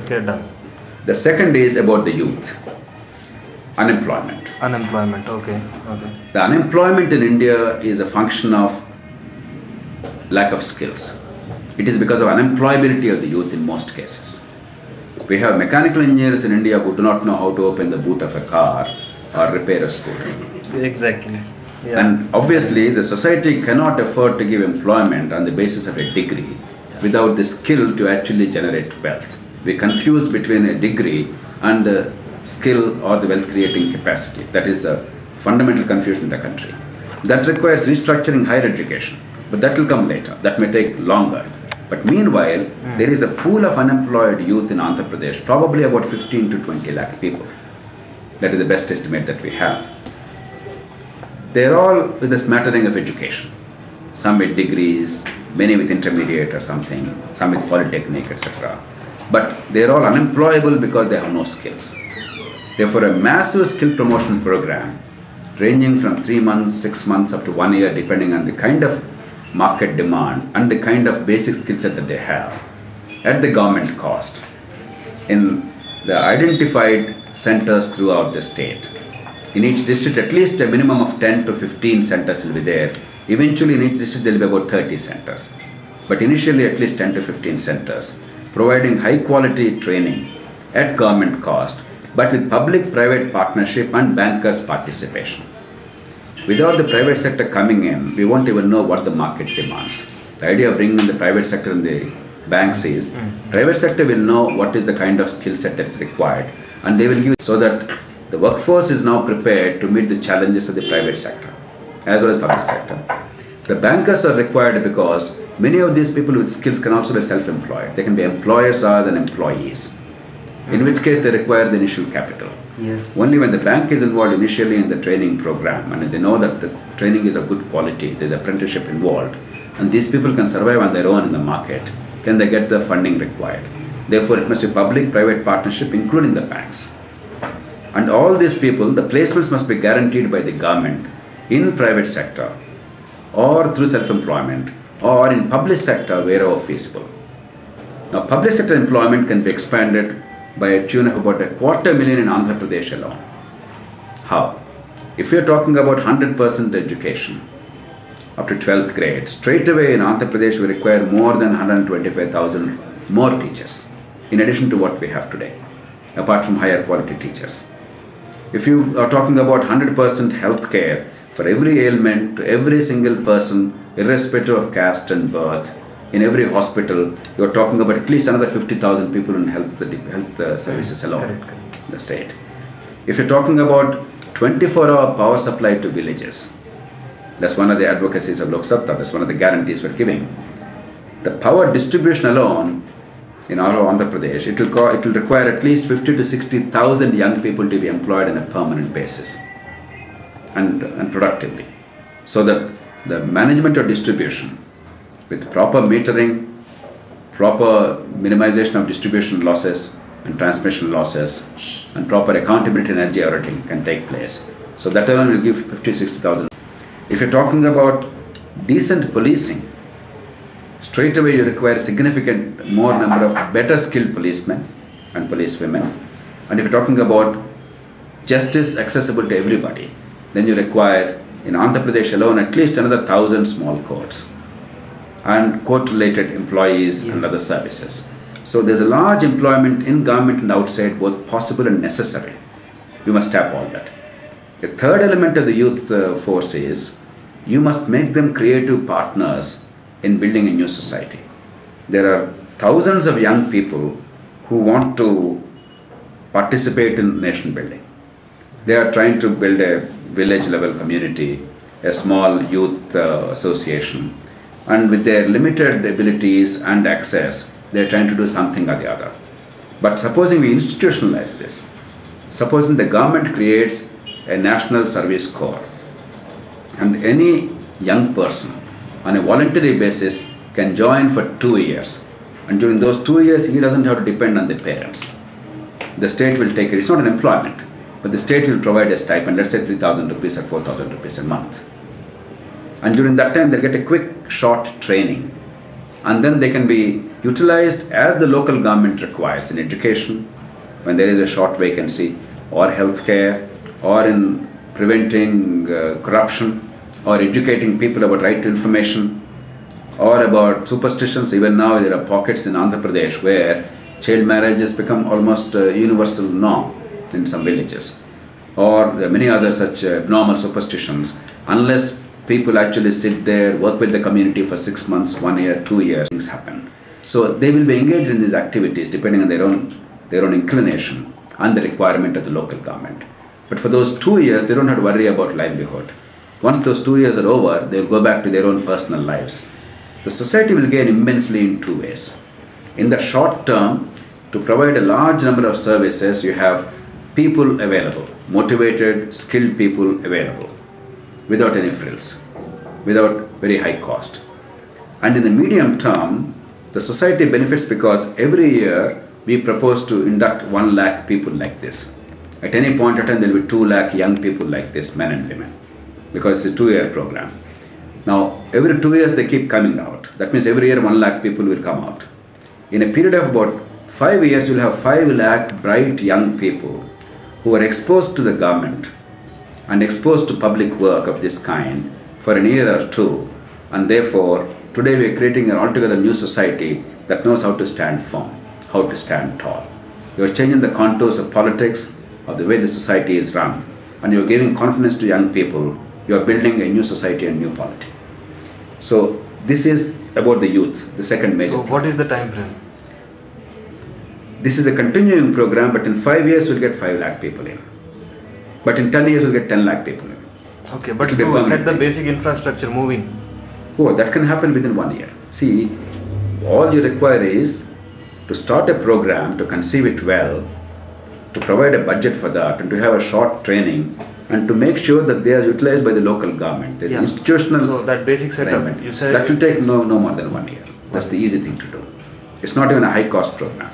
Okay, done. The second is about the youth. Unemployment. Unemployment. Okay. Okay. The unemployment in India is a function of lack of skills. It is because of unemployability of the youth in most cases. We have mechanical engineers in India who do not know how to open the boot of a car or repair a scooter. Exactly. Yeah. And obviously the society cannot afford to give employment on the basis of a degree without the skill to actually generate wealth. We confuse between a degree and the skill or the wealth creating capacity. That is the fundamental confusion in the country. That requires restructuring higher education, but that will come later. That may take longer. But meanwhile, there is a pool of unemployed youth in Andhra Pradesh, probably about 15 to 20 lakh people. That is the best estimate that we have. They are all with a smattering of education. Some with degrees, many with intermediate or something, some with polytechnic, etc. But they are all unemployable because they have no skills. Therefore, a massive skill promotion program, ranging from 3 months, 6 months, up to 1 year, depending on the kind of market demand and the kind of basic skill set that they have, at the government cost, in the identified centers throughout the state. In each district, at least a minimum of 10 to 15 centers will be there. Eventually, in each district, there will be about 30 centers. But initially, at least 10 to 15 centers, providing high quality training at government cost, but with public-private partnership and bankers' participation. Without the private sector coming in, we won't even know what the market demands. The idea of bringing in the private sector in the banks is, private sector will know what is the kind of skill set that's required, and they will give, so that the workforce is now prepared to meet the challenges of the private sector as well as public sector. The bankers are required because many of these people with skills can also be self-employed. They can be employers rather than employees, in which case they require the initial capital. Yes. Only when the bank is involved initially in the training program and they know that the training is of good quality, there's apprenticeship involved, and these people can survive on their own in the market, can they get the funding required. Therefore, it must be public-private partnership, including the banks. And all these people, the placements must be guaranteed by the government in private sector or through self-employment or in public sector wherever feasible. Now, public sector employment can be expanded by a tune of about 250,000 in Andhra Pradesh alone. How? If we are talking about 100% education up to 12th grade, straight away in Andhra Pradesh we require more than 125,000 more teachers, in addition to what we have today, apart from higher quality teachers. If you are talking about 100% health care for every ailment to every single person, irrespective of caste and birth, in every hospital, you are talking about at least another 50,000 people in health services alone in the state. If you're talking about 24-hour power supply to villages, that's one of the advocacies of Lok Satta, that's one of the guarantees we're giving. The power distribution alone in all of Andhra Pradesh, it will require at least 50 to 60,000 young people to be employed on a permanent basis and productively, so that the management of distribution with proper metering, proper minimization of distribution losses and transmission losses, and proper accountability and energy auditing can take place. So that alone will give 50, 60,000. If you're talking about decent policing, straight away you require a significant more number of better skilled policemen and policewomen. And if you're talking about justice accessible to everybody, then you require in Andhra Pradesh alone at least another 1,000 small courts and court-related employees and other services. So there's a large employment in government and outside, both possible and necessary. We must tap all that. The third element of the youth force is you must make them creative partners in building a new society. There are thousands of young people who want to participate in nation building. They are trying to build a village level community, a small youth association, and with their limited abilities and access, they are trying to do something or the other. But supposing we institutionalize this, supposing the government creates a national service corps, and any young person on a voluntary basis can join for 2 years, and during those 2 years he doesn't have to depend on the parents. The state will take it. It's not an employment, but the state will provide a stipend, let's say 3,000 rupees or 4,000 rupees a month. And during that time, they'll get a quick, short training. And then they can be utilized as the local government requires in education, when there is a short vacancy, or healthcare, or in preventing corruption, or educating people about right to information, or about superstitions. Even now there are pockets in Andhra Pradesh where child marriage has become almost a universal norm in some villages, or there are many other such abnormal superstitions. Unless people actually sit there, work with the community for 6 months, 1 year, 2 years, things happen. So they will be engaged in these activities depending on their own inclination and the requirement of the local government. But for those 2 years, they don't have to worry about livelihood. Once those 2 years are over, they will go back to their own personal lives. The society will gain immensely in 2 ways. In the short term, to provide a large number of services, you have people available, motivated, skilled people available, without any frills, without very high cost. And in the medium term, the society benefits because every year we propose to induct 1 lakh people like this. At any point in time, there will be 2 lakh young people like this, men and women, because it's a 2-year program. Now, every 2 years they keep coming out. That means every year 1 lakh people will come out. In a period of about 5 years, you will have 5 lakh bright young people who are exposed to the government and exposed to public work of this kind for an year or two. And therefore, today we are creating an altogether new society that knows how to stand firm, how to stand tall. You are changing the contours of politics, of the way the society is run, and you are giving confidence to young people. You are building a new society and new polity. So this is about the youth, the second major. So what is the time frame? This is a continuing program, but in 5 years we'll get 5 lakh people in. But in 10 years we'll get 10 lakh people in. Okay, but to set the basic infrastructure moving. Oh, that can happen within 1 year. See, all you require is to start a program, to conceive it well, to provide a budget for that, and to have a short training, and to make sure that they are utilized by the local government. There's institutional. So that basic setup, you said that will take no more than 1 year. That's the easy thing to do. It's not even a high cost program.